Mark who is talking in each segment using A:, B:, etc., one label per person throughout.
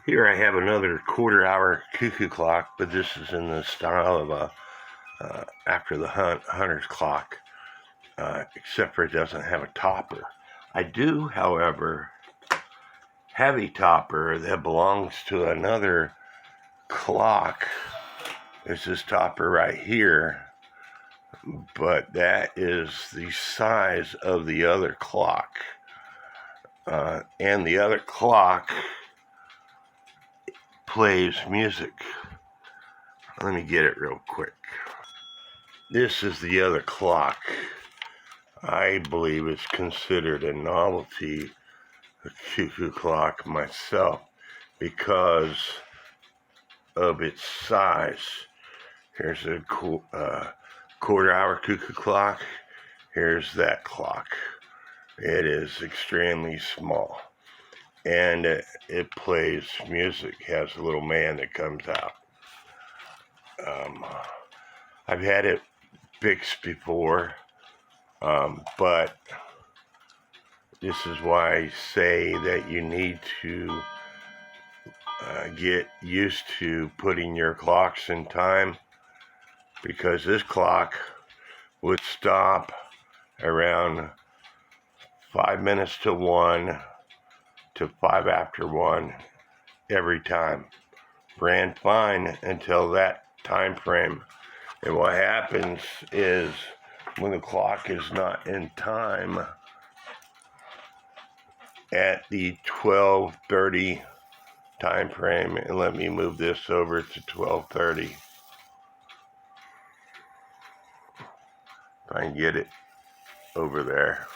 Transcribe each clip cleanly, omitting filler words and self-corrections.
A: Here I have another quarter-hour cuckoo clock, but this is in the style of a after the hunter's clock, except for it doesn't have a topper. I do, however, have a topper that belongs to another clock. It's this topper right here, but that is the size of the other clock. And the other clock plays music. Let me get it real quick. This is the other clock. I believe it's considered a novelty, a cuckoo clock myself, because of its size. Here's a quarter-hour cuckoo clock. Here's that clock. It is extremely small, and it plays music. It has a little man that comes out. I've had it fixed before, but this is why I say that you need to get used to putting your clocks in time, because this clock would stop around 5 minutes to 1 to 5 after 1 every time. Ran fine until that time frame. And what happens is when the clock is not in time at the 12:30 time frame, and let me move this over to 12:30. If I can get it over there.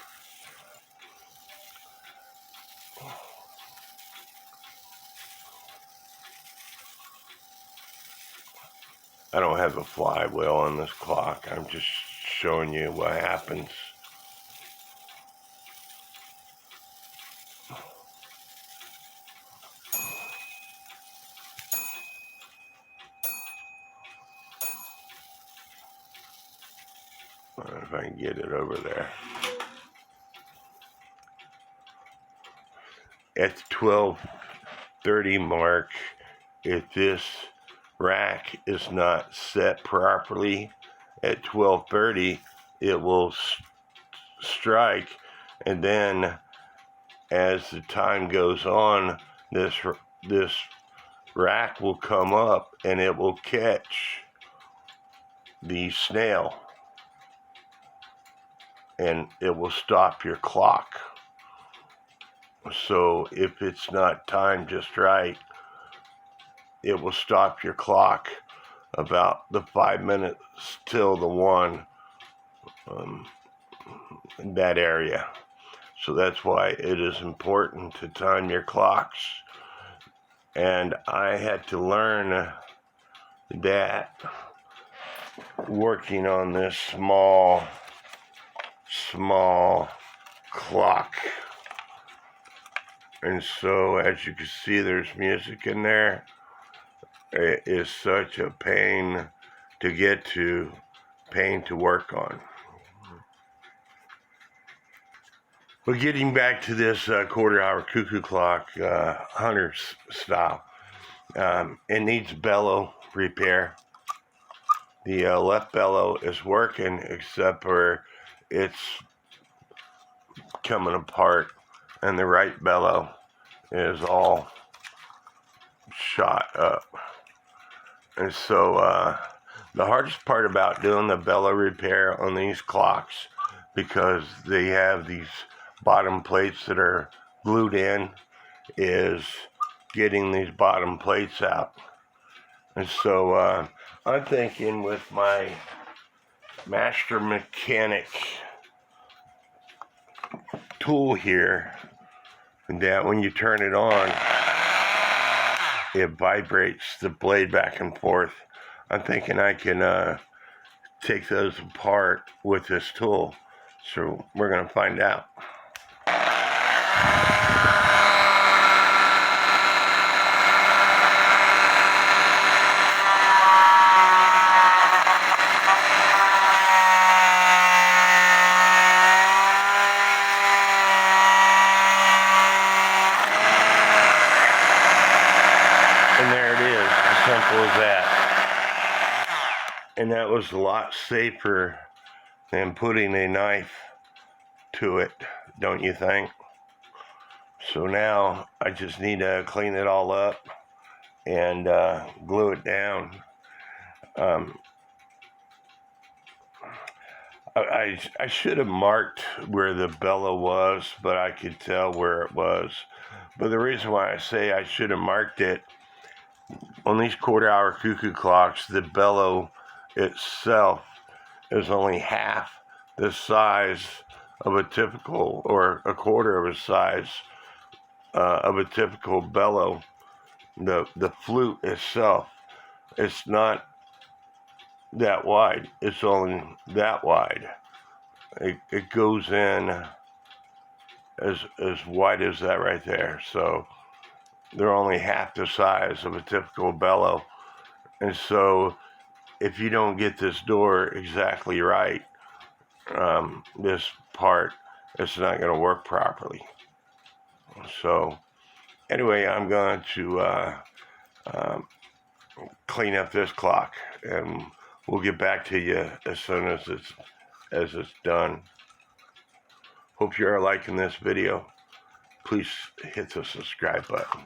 A: I don't have a flywheel on this clock. I'm just showing you what happens. If I can get it over there. At the 12:30 mark, if this rack is not set properly at 12:30, it will strike, and then as the time goes on, this rack will come up and it will catch the snail, and it will stop your clock. So if it's not timed just right, it will stop your clock about the 5 minutes till the 1 in that area. So that's why it is important to time your clocks. And I had to learn that working on this small clock. And so as you can see, there's music in there. It is such a pain to get to, pain to work on. But getting back to this quarter-hour cuckoo clock, hunter's style, it needs bellow repair. The left bellow is working, except for it's coming apart, and the right bellow is all shot up. And so the hardest part about doing the bellow repair on these clocks, because they have these bottom plates that are glued in, is getting these bottom plates out. And so I'm thinking with my master mechanic tool here, that when you turn it on, it vibrates the blade back and forth. I'm thinking I can take those apart with this tool. So we're going to find out. And there it is, as simple as that. And that was a lot safer than putting a knife to it, don't you think? So now I just need to clean it all up and glue it down. I should have marked where the bellow was, but I could tell where it was. But the reason why I say I should have marked it, on these quarter-hour cuckoo clocks, the bellow itself is only half the size of a typical, or a quarter of a size of a typical bellow. The flute itself, it's not that wide. It's only that wide. It goes in as wide as that right there. So they're only half the size of a typical bellow. And so if you don't get this door exactly right, this part, it's not going to work properly. So anyway, I'm going to clean up this clock, and we'll get back to you as soon as it's done. Hope you are liking this video. Please hit the subscribe button.